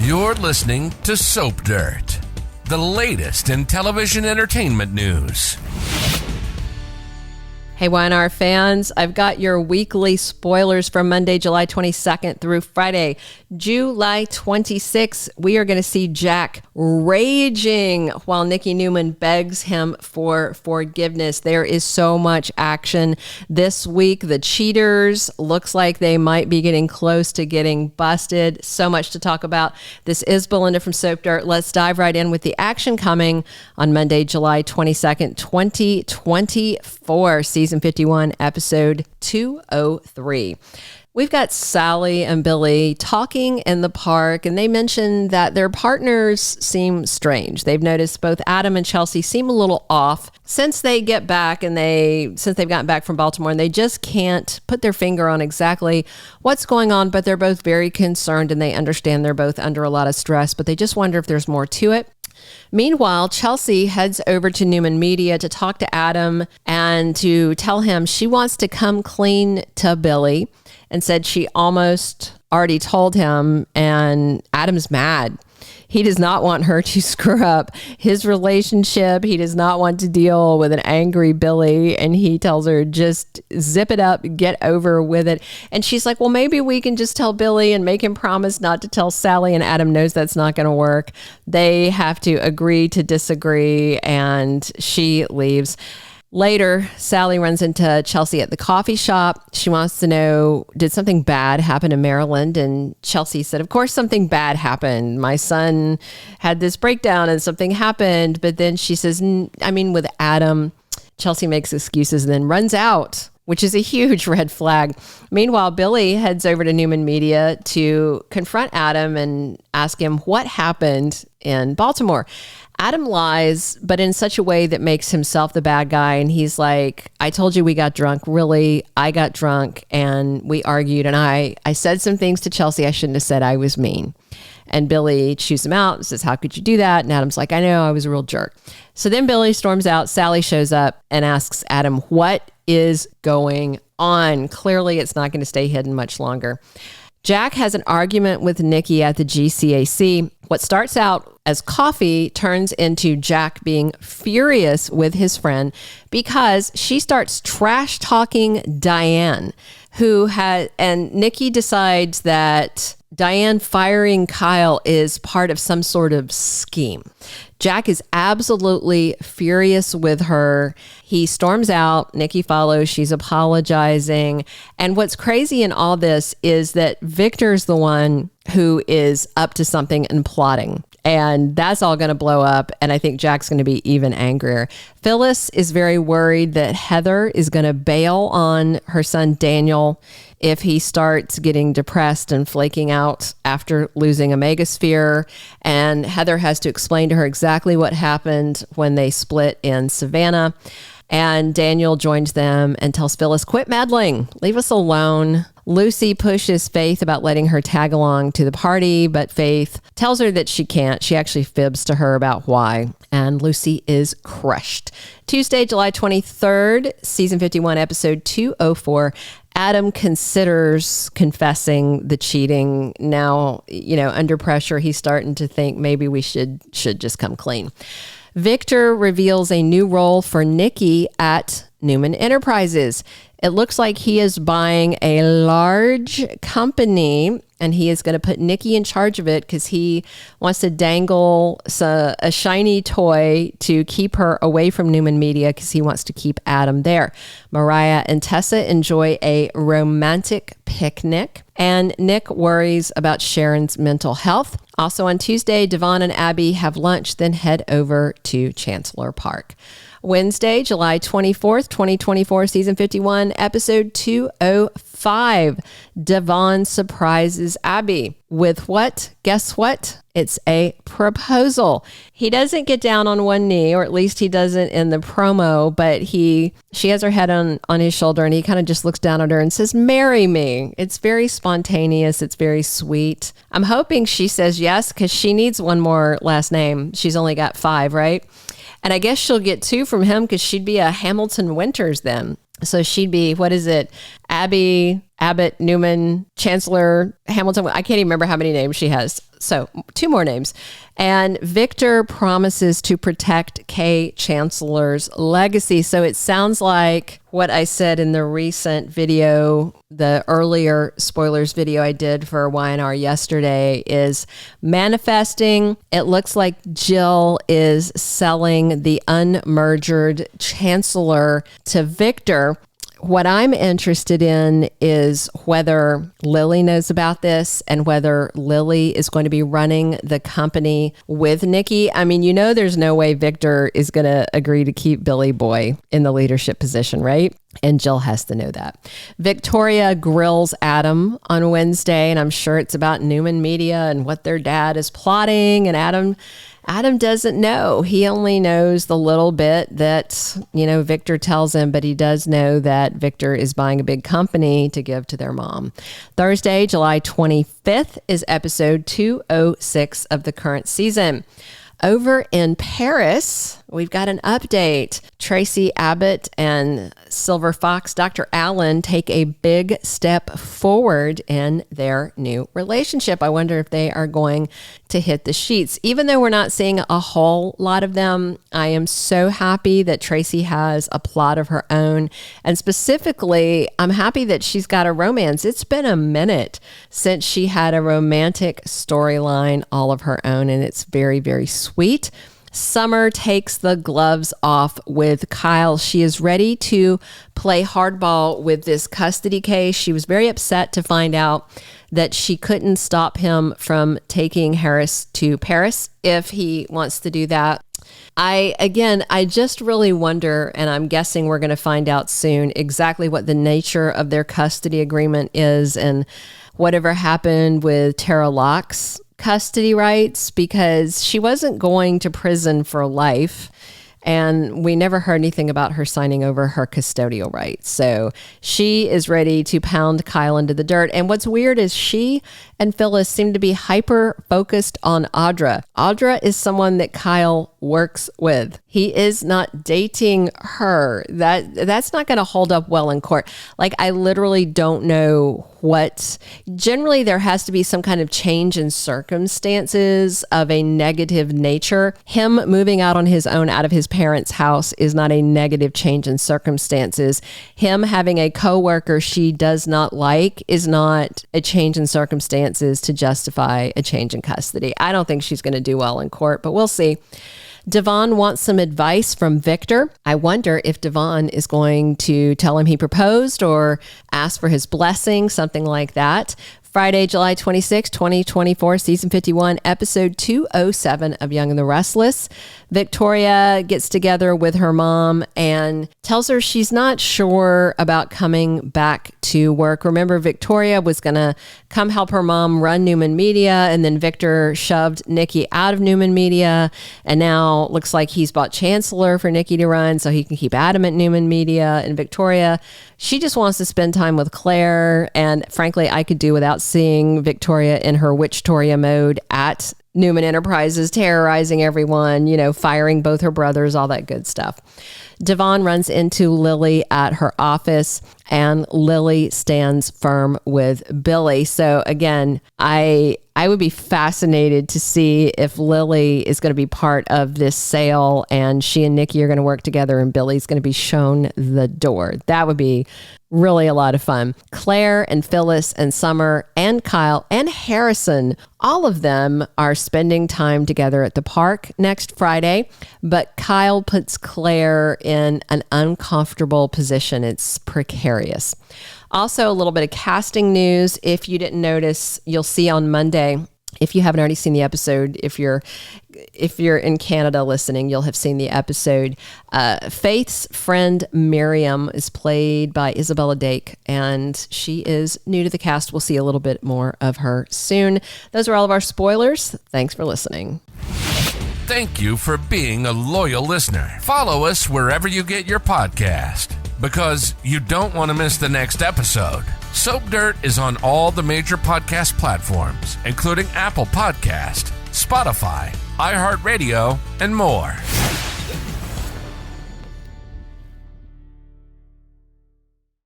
You're listening to Soap Dirt, the latest in television entertainment news. Hey, YNR fans, I've got your weekly spoilers from Monday, July 22nd through Friday, July 26th. We are going to see Jack raging while Nikki Newman begs him for forgiveness. There is so much action this week. The cheaters looks like they might be getting close to getting busted. So much to talk about. This is Belinda from Soap Dirt. Let's dive right in with the action coming on Monday, July 22nd, 2024, season 51, episode 203. We've got Sally and Billy talking in the park, and they mentioned that their partners seem strange. They've noticed both Adam and Chelsea seem a little off since they get back since they've gotten back from Baltimore, and they just can't put their finger on exactly what's going on, but they're both very concerned, and they understand they're both under a lot of stress, but they just wonder if there's more to it. Meanwhile, Chelsea heads over to Newman Media to talk to Adam and to tell him she wants to come clean to Billy, and said she almost already told him, and Adam's mad. He does not want her to screw up his relationship. He does not want to deal with an angry Billy, and he tells her, just zip it up, get over with it. And she's like, well, maybe we can just tell Billy and make him promise not to tell Sally, and Adam knows that's not going to work. They have to agree to disagree, and she leaves. Later, Sally runs into Chelsea at the coffee shop. She wants to know, did something bad happen in Maryland? And Chelsea said, of course, something bad happened. My son had this breakdown and something happened. But then she says, with Adam. Chelsea makes excuses and then runs out, which is a huge red flag. Meanwhile, Billy heads over to Newman Media to confront Adam and ask him what happened in Baltimore. Adam lies, but in such a way that makes himself the bad guy. And he's like, I told you we got drunk. Really, I got drunk and we argued. And I said some things to Chelsea I shouldn't have said. I was mean. And Billy chews him out and says, how could you do that? And Adam's like, I know, I was a real jerk. So then Billy storms out. Sally shows up and asks Adam, what is going on? Clearly, it's not going to stay hidden much longer. Jack has an argument with Nikki at the GCAC. What starts out as coffee turns into Jack being furious with his friend because she starts trash talking Diane, and Nikki decides that Diane firing Kyle is part of some sort of scheme. Jack is absolutely furious with her. He storms out. Nikki follows. She's apologizing. And what's crazy in all this is that Victor's the one who is up to something and plotting. And that's all going to blow up. And I think Jack's going to be even angrier. Phyllis is very worried that Heather is going to bail on her son Daniel if he starts getting depressed and flaking out after losing a megasphere. And Heather has to explain to her exactly what happened when they split in Savannah. And Daniel joins them and tells Phyllis, quit meddling, leave us alone. Lucy pushes Faith about letting her tag along to the party, but Faith tells her that she can't. She actually fibs to her about why, and Lucy is crushed. Tuesday, July 23rd, season 51, episode 204. Adam considers confessing the cheating. Now, under pressure, he's starting to think maybe we should just come clean. Victor reveals a new role for Nikki at Newman Enterprises. It looks like he is buying a large company and he is going to put Nikki in charge of it because he wants to dangle a shiny toy to keep her away from Newman Media because he wants to keep Adam there. Mariah and Tessa enjoy a romantic picnic, and Nick worries about Sharon's mental health. Also on Tuesday, Devon and Abby have lunch, then head over to Chancellor Park. Wednesday, July 24th, 2024, season 51, episode 205. Devon surprises Abby with what? Guess what? It's a proposal. He doesn't get down on one knee, or at least he doesn't in the promo, but she has her head on his shoulder and he kind of just looks down at her and says, marry me. It's very spontaneous. It's very sweet. I'm hoping she says yes because she needs one more last name. She's only got 5, right? And I guess she'll get 2 from him because she'd be a Hamilton Winters then. So she'd be, what is it? Abby, Abbott, Newman, Chancellor, Hamilton. I can't even remember how many names she has. So 2 more names. And Victor promises to protect Kay Chancellor's legacy. So it sounds like what I said in the recent video, the earlier spoilers video I did for Y&R yesterday, is manifesting. It looks like Jill is selling the unmerged Chancellor to Victor. What I'm interested in is whether Lily knows about this and whether Lily is going to be running the company with Nikki. I mean, there's no way Victor is going to agree to keep Billy Boy in the leadership position, right? And Jill has to know that. Victoria grills Adam on Wednesday, and I'm sure it's about Newman Media and what their dad is plotting. And Adam doesn't know. He only knows the little bit that, Victor tells him, but he does know that Victor is buying a big company to give to their mom. Thursday, July 25th is episode 206 of the current season. Over in Paris, we've got an update. Traci Abbott and Silver Fox, Dr. Alan, take a big step forward in their new relationship. I wonder if they are going to hit the sheets. Even though we're not seeing a whole lot of them, I am so happy that Traci has a plot of her own. And specifically, I'm happy that she's got a romance. It's been a minute since she had a romantic storyline all of her own, and it's very, very sweet. Summer takes the gloves off with Kyle. She is ready to play hardball with this custody case. She was very upset to find out that she couldn't stop him from taking Harris to Paris if he wants to do that. I just really wonder, and I'm guessing we're going to find out soon, exactly what the nature of their custody agreement is and whatever happened with Tara Locke's custody rights, because she wasn't going to prison for life. And we never heard anything about her signing over her custodial rights. So she is ready to pound Kyle into the dirt. And what's weird is she and Phyllis seem to be hyper focused on Audra. Audra is someone that Kyle works with. He is not dating her. That's not going to hold up well in court. Like, I literally don't know what. Generally, there has to be some kind of change in circumstances of a negative nature. Him moving out on his own out of his parents' house is not a negative change in circumstances. Him having a coworker she does not like is not a change in circumstances to justify a change in custody. I don't think she's going to do well in court, but we'll see. Devon wants some advice from Victor. I wonder if Devon is going to tell him he proposed or ask for his blessing, something like that. Friday, July 26, 2024, season 51, episode 207 of Young and the Restless. Victoria gets together with her mom and tells her she's not sure about coming back to work. Remember, Victoria was going to come help her mom run Newman Media, and then Victor shoved Nikki out of Newman Media, and now looks like he's bought Chancellor for Nikki to run so he can keep Adam at Newman Media. And Victoria, she just wants to spend time with Claire, and frankly, I could do without seeing Victoria in her Witchtoria mode at Newman Enterprises, terrorizing everyone, firing both her brothers, all that good stuff. Devon runs into Lily at her office, and Lily stands firm with Billy. So again, I would be fascinated to see if Lily is going to be part of this sale and she and Nikki are going to work together and Billy's going to be shown the door. That would be really a lot of fun. Claire and Phyllis and Summer and Kyle and Harrison, all of them are spending time together at the park next Friday, but Kyle puts Claire in an uncomfortable position. It's precarious. Also, a little bit of casting news. If you didn't notice, you'll see on Monday. If you haven't already seen the episode, if you're in Canada listening, you'll have seen the episode. Faith's friend Miriam is played by Isabella Dake, and she is new to the cast. We'll see a little bit more of her soon. Those are all of our spoilers. Thanks for listening. Thank you for being a loyal listener. Follow us wherever you get your podcast, because you don't want to miss the next episode. Soap Dirt is on all the major podcast platforms, including Apple Podcast, Spotify, iHeartRadio, and more.